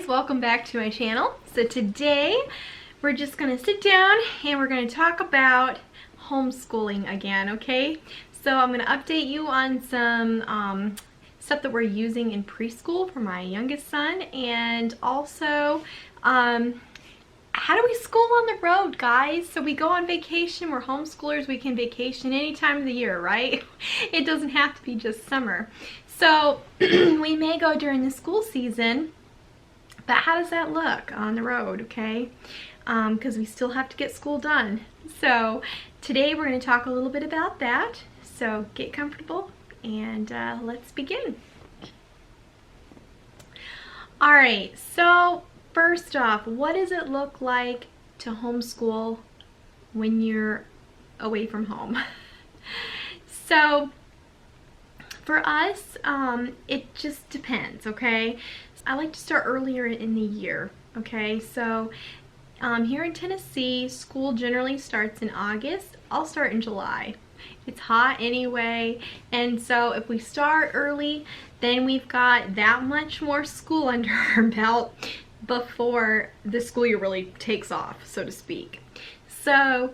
guys, welcome back to my channel. So today we're just gonna sit down and we're gonna talk about homeschooling again, okay? So I'm gonna update you on some stuff that we're using in preschool for my youngest son, and also how do we school on the road, guys? So we go on vacation, we're homeschoolers, we can vacation any time of the year, right? It doesn't have to be just summer. So we may go during the school season, but how does that look on the road, okay? Because we still have to get school done. So today we're going to talk a little bit about that. So get comfortable and let's begin. All right, so first off, what does it look like to homeschool when you're away from home? So for us, it just depends, okay? I like to start earlier in the year, okay? So here in Tennessee, school generally starts in August. I'll start in July. It's hot anyway, and so if we start early, then we've got that much more school under our belt before the school year really takes off, so to speak. So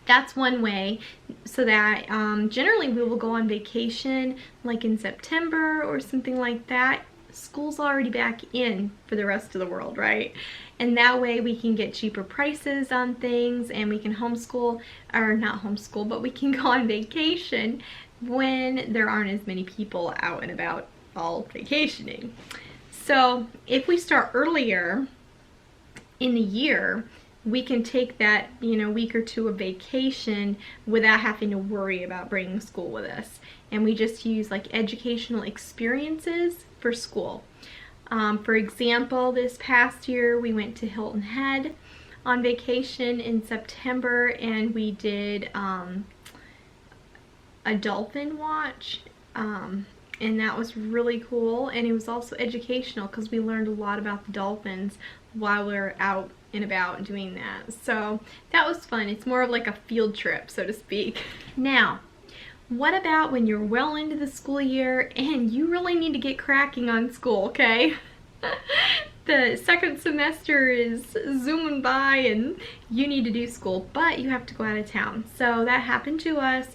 that's one way, so that generally we will go on vacation like in September or something like that. School's already back in for the rest of the world, right? And that way we can get cheaper prices on things, and we can homeschool, or not homeschool, but we can go on vacation when there aren't as many people out and about all vacationing. So if we start earlier in the year, we can take that, week or two of vacation without having to worry about bringing school with us. And we just use like educational experiences for school. For example, this past year we went to Hilton Head on vacation in September, and we did a dolphin watch. And that was really cool, and it was also educational because we learned a lot about the dolphins while we were out and about doing that. So that was fun. It's more of like a field trip, so to speak. Now, what about when you're well into the school year and you really need to get cracking on school, okay? The second semester is zooming by and you need to do school, but you have to go out of town. So that happened to us.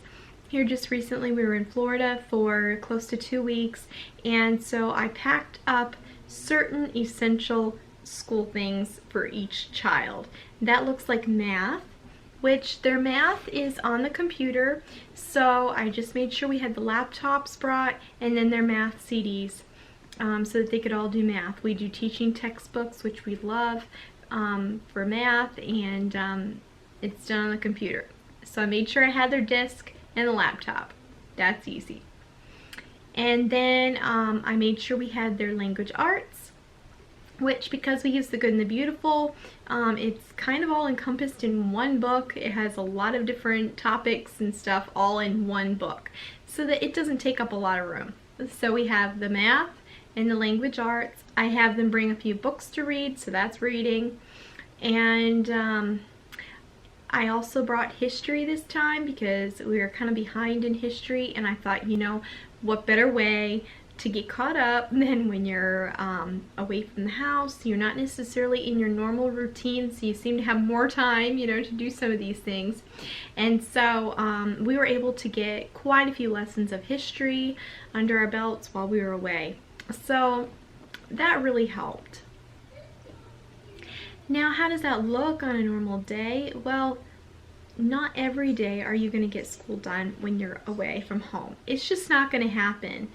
Here just recently, we were in Florida for close to 2 weeks, and so I packed up certain essential school things for each child. That looks like math, which their math is on the computer, so I just made sure we had the laptops brought and then their math CDs so that they could all do math. We do teaching textbooks, which we love, for math, and it's done on the computer. So I made sure I had their disk and the laptop. That's easy. And then I made sure we had their language arts, which, because we use the Good and the Beautiful, it's kind of all encompassed in one book. It has a lot of different topics and stuff all in one book, so that it doesn't take up a lot of room. So we have the math and the language arts. I have them bring a few books to read, so that's reading. And I also brought history this time because we were kind of behind in history, and I thought, what better way to get caught up than when you're away from the house. You're not necessarily in your normal routine, so you seem to have more time, to do some of these things. And so we were able to get quite a few lessons of history under our belts while we were away. So that really helped. Now, how does that look on a normal day? Well, not every day are you going to get school done when you're away from home. It's just not going to happen.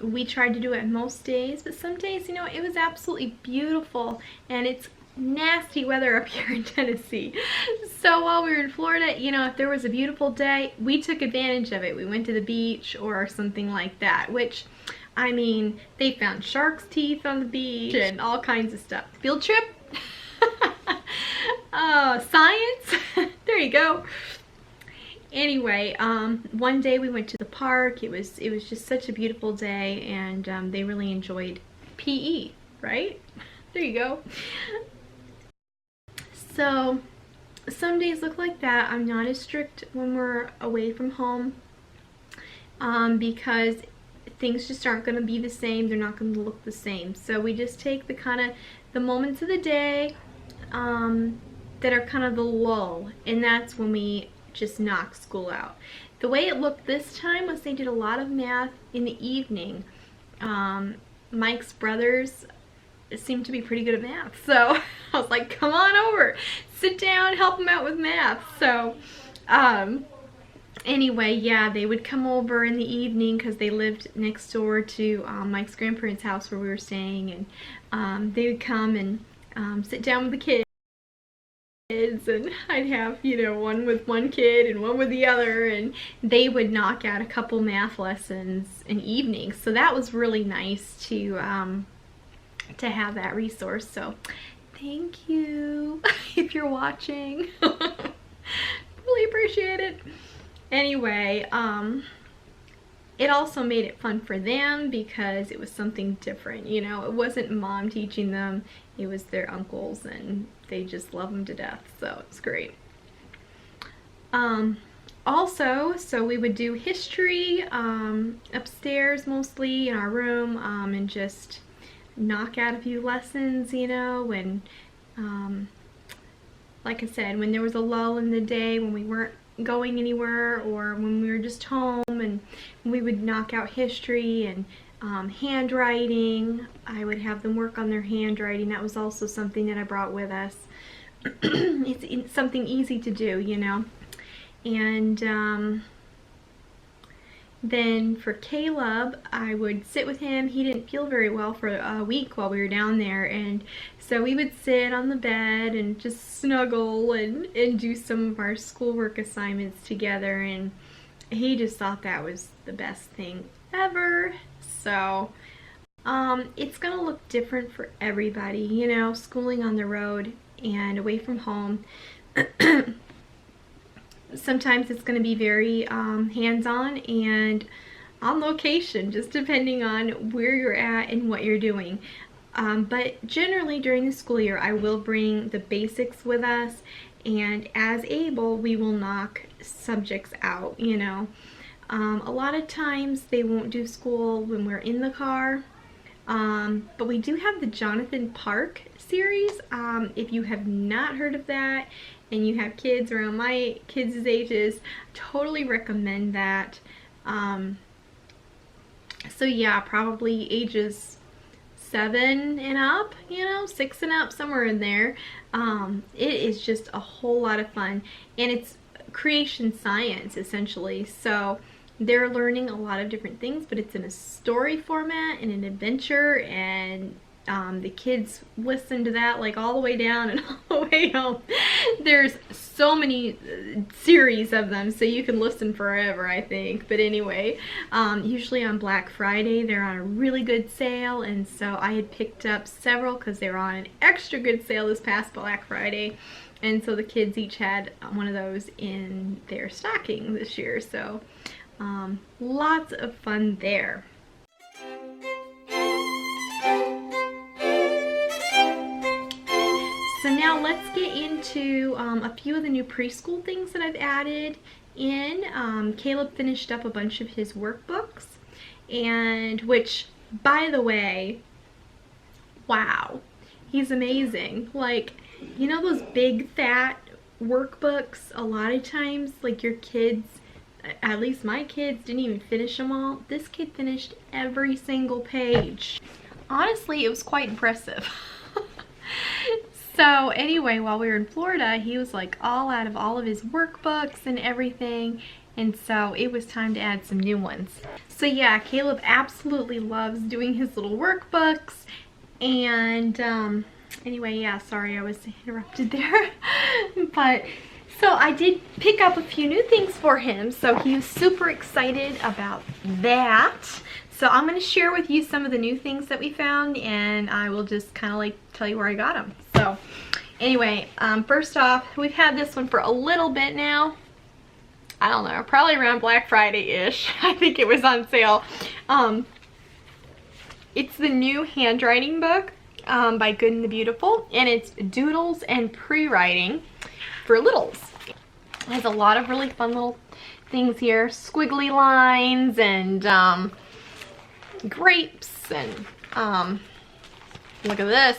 We tried to do it most days, but some days, it was absolutely beautiful, and it's nasty weather up here in Tennessee. So while we were in Florida, if there was a beautiful day, we took advantage of it. We went to the beach or something like that, which, they found shark's teeth on the beach and all kinds of stuff. Field trip? Science? There you go. Anyway, one day we went to the park. It was just such a beautiful day, and they really enjoyed PE, right? There you go. So some days look like that. I'm not as strict when we're away from home because things just aren't going to be the same. They're not going to look the same. So we just take the moments of the day that are kind of the lull, and that's when we just knock school out. The way it looked this time was they did a lot of math in the evening. Mike's brothers seemed to be pretty good at math, so I was like, come on over, sit down, help them out with math. So anyway, yeah, they would come over in the evening because they lived next door to Mike's grandparents' house where we were staying, and they would come and sit down with the kids, and I'd have, you know, one with one kid and one with the other, and they would knock out a couple math lessons in evenings. So that was really nice to have that resource. So thank you if you're watching. Really appreciate it. Anyway, it also made it fun for them because it was something different. You know, it wasn't mom teaching them, it was their uncles, and they just love them to death, so it's great. Also, so we would do history upstairs mostly in our room, and just knock out a few lessons, you know, and like I said, when there was a lull in the day, when we weren't going anywhere, or when we were just home, and we would knock out history and handwriting. I would have them work on their handwriting. That was also something that I brought with us. It's something easy to do, you know. And then for Caleb, I would sit with him. He didn't feel very well for a week while we were down there, and so we would sit on the bed and just snuggle and do some of our schoolwork assignments together, and he just thought that was the best thing ever. So it's gonna look different for everybody, you know, schooling on the road and away from home. Sometimes it's going to be very hands-on and on location, just depending on where you're at and what you're doing. But generally during the school year, I will bring the basics with us, and as able, we will knock subjects out, you know. A lot of times they won't do school when we're in the car, but we do have the Jonathan Park series. If you have not heard of that and you have kids around my kids' ages, totally recommend that. So yeah, probably ages 7 and up, you know, 6 and up, somewhere in there. It is just a whole lot of fun, and it's creation science essentially. So they're learning a lot of different things, but it's in a story format and an adventure, and the kids listen to that like all the way down and all the way home. There's so many series of them, so you can listen forever, I think. But anyway, usually on Black Friday they're on a really good sale, and so I had picked up several because they were on an extra good sale this past Black Friday, and so the kids each had one of those in their stocking this year. So lots of fun there. So now let's get into a few of the new preschool things that I've added in. Caleb finished up a bunch of his workbooks, and which, by the way, wow, he's amazing. Like, you know those big fat workbooks, a lot of times, like your kids, at least my kids, didn't even finish them all. This kid finished every single page. Honestly, it was quite impressive. So anyway, while we were in Florida, he was like all out of all of his workbooks and everything, and so it was time to add some new ones. So yeah, Caleb absolutely loves doing his little workbooks, and anyway, yeah, sorry I was interrupted there. But so I did pick up a few new things for him, so he was super excited about that. So I'm going to share with you some of the new things that we found, and I will just kind of like tell you where I got them. So anyway, first off, we've had this one for a little bit now. I don't know, probably around Black Friday-ish. I think it was on sale. It's the new handwriting book by Good and the Beautiful, and it's doodles and pre-writing for littles. It has a lot of really fun little things here, squiggly lines, and grapes and look at this.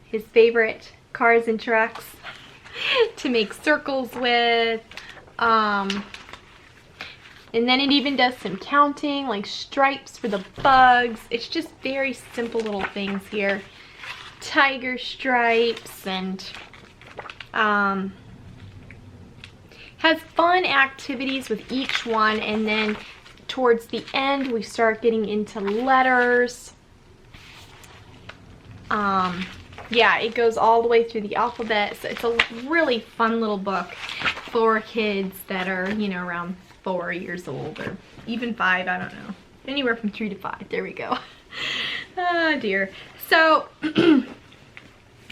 His favorite cars and trucks to make circles with. And then it even does some counting, like stripes for the bugs. It's just very simple little things here. Tiger stripes, and has fun activities with each one. And then towards the end we start getting into letters. Yeah, it goes all the way through the alphabet. So it's a really fun little book for kids that are, you know, around 4 years old, or even 5, I don't know. Anywhere from 3 to 5. There we go. Oh dear. So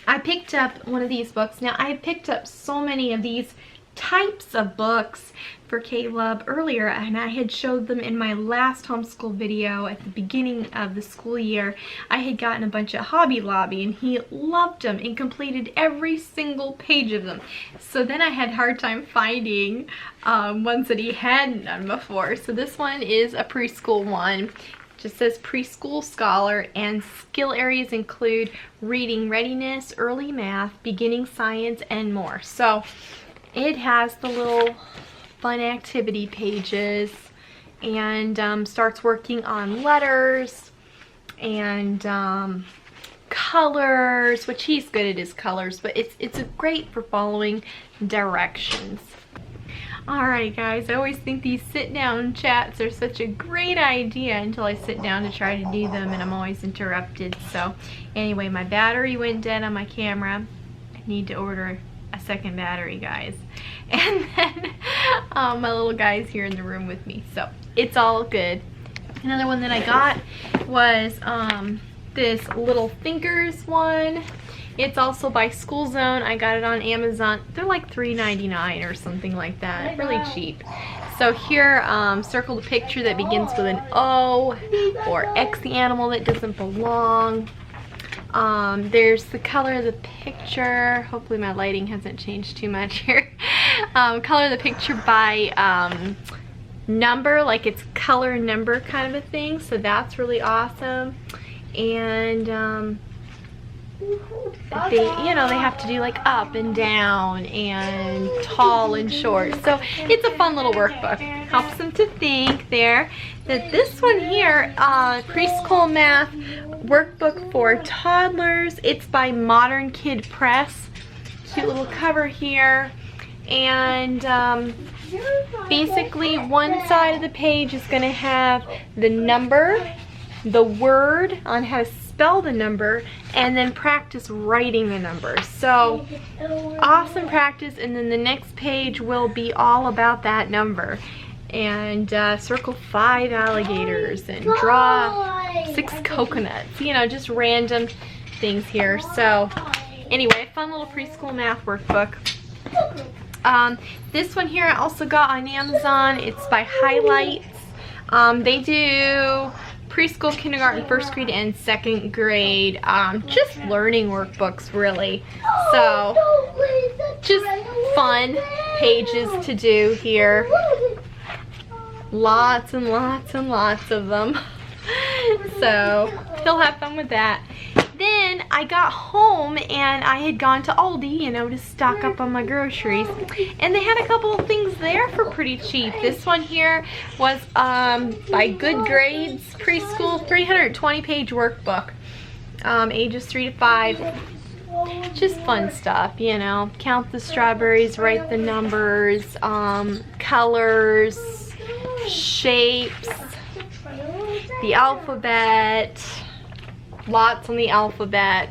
I picked up one of these books. Now, I have picked up so many of these types of books for Caleb earlier, and I had showed them in my last homeschool video at the beginning of the school year. I had gotten a bunch at Hobby Lobby, and he loved them and completed every single page of them. So then I had a hard time finding ones that he hadn't done before. So this one is a preschool one. Just says preschool scholar, and skill areas include reading readiness, early math, beginning science, and more. So it has the little fun activity pages, and starts working on letters and colors, which he's good at his colors, but it's great for following directions. Alright guys, I always think these sit-down chats are such a great idea until I sit down to try to do them, and I'm always interrupted. So anyway, my battery went dead on my camera. I need to order a second battery, guys. And then my little guy's here in the room with me, so it's all good. Another one that I got was this Little Thinkers one. It's also by School Zone. I got it on Amazon. They're like $3.99 or something like that. Really cheap. So here, circle the picture that begins with an O, or X the animal that doesn't belong. There's the color of the picture. Hopefully my lighting hasn't changed too much here. Color of the picture by number, like it's color number kind of a thing. So that's really awesome. And they, you know, they have to do like up and down and tall and short. So it's a fun little workbook. Helps them to think there. That this one here, Preschool Math Workbook for Toddlers. It's by Modern Kid Press. Cute little cover here. And basically one side of the page is going to have the number, the word on how to spell the number, and then practice writing the number. So awesome practice. And then the next page will be all about that number. And circle 5 alligators and draw 6 coconuts. You know, just random things here. So anyway, fun little preschool math workbook. This one here I also got on Amazon. It's by Highlights. They do preschool, kindergarten, first grade, and second grade, just learning workbooks really. So just fun pages to do here. Lots and lots and lots of them. So he'll have fun with that. Then I got home and I had gone to Aldi, you know, to stock up on my groceries, and they had a couple of things there for pretty cheap. This one here was by Good Grades Preschool 320-page workbook, ages 3 to 5. Just fun stuff, you know. Count the strawberries, write the numbers, colors, shapes, the alphabet. Lots on the alphabet,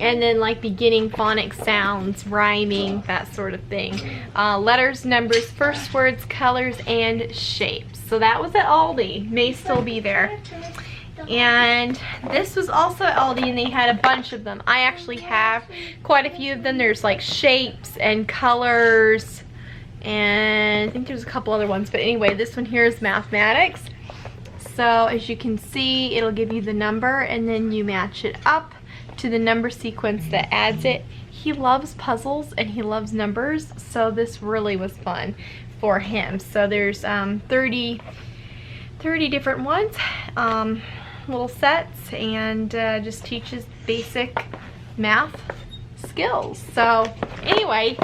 and then like beginning phonic sounds, rhyming, that sort of thing. Letters, numbers, first words, colors, and shapes. So that was at Aldi. May still be there. And this was also at Aldi, and they had a bunch of them. I actually have quite a few of them. There's like shapes and colors, and I think there's a couple other ones. But anyway, this one here is mathematics. So as you can see, it'll give you the number, and then you match it up to the number sequence that adds it. He loves puzzles and he loves numbers, so this really was fun for him. So there's 30 30 different ones, little sets, and just teaches basic math skills. So anyway,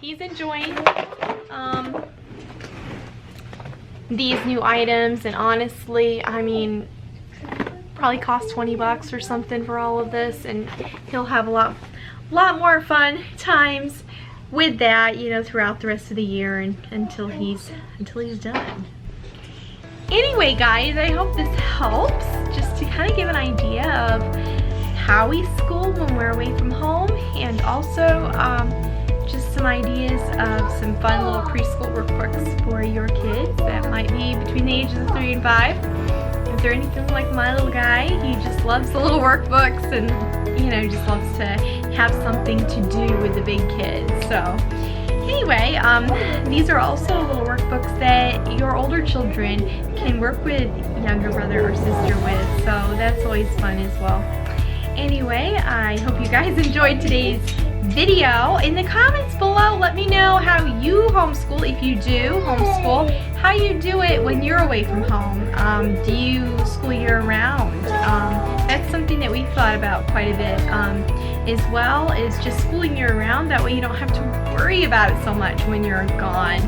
he's enjoying these new items, and honestly, I mean, probably cost 20 bucks or something for all of this, and he'll have a lot more fun times with that, you know, throughout the rest of the year and until he's done. Anyway, guys, I hope this helps just to kind of give an idea of how we school when we're away from home, and also just some ideas of some fun little preschool workbooks for your kids that might be between the ages of 3 and 5. If they're anything like my little guy, he just loves the little workbooks and, you know, just loves to have something to do with the big kids. So anyway, these are also little workbooks that your older children can work with younger brother or sister with, so that's always fun as well. Anyway, I hope you guys enjoyed today's video. In the comments below, let me know how you homeschool, if you do homeschool, how you do it when you're away from home. Do you school year round? That's something that we've thought about quite a bit as well, is just schooling year round. That way you don't have to worry about it so much when you're gone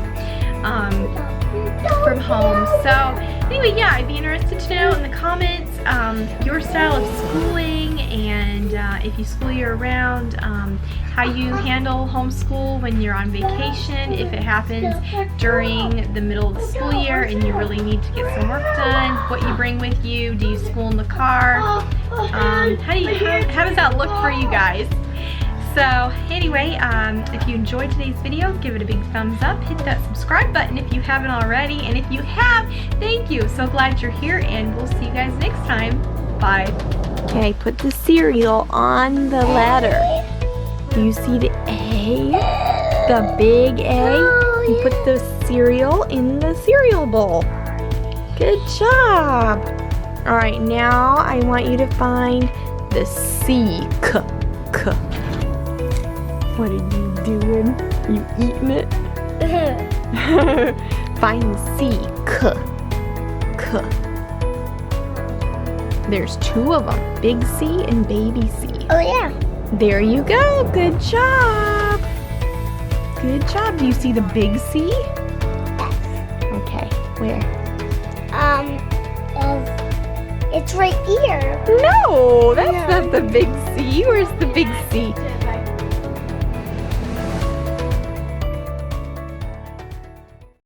from home. So anyway, yeah, I'd be interested to know in the comments your style of schooling, and if you school year round, how you handle homeschool when you're on vacation, if it happens during the middle of the school year and you really need to get some work done, what you bring with you, do you school in the car, how does that look for you guys? So anyway, if you enjoyed today's video, give it a big thumbs up, hit that subscribe button if you haven't already, and if you have, thank you. So glad you're here, and we'll see you guys next time. Bye. Okay, put the cereal on the ladder. Do you see the A? The big A? You put the cereal in the cereal bowl. Good job. All right, now I want you to find the C. K. What are you doing? You eating it? Find the C. K. There's 2 of them, big C and baby C. Oh yeah. There you go. Good job. Good job. Do you see the big C? Yes. Okay. Where? It's right here. No, that's not the big C. Where's the big C?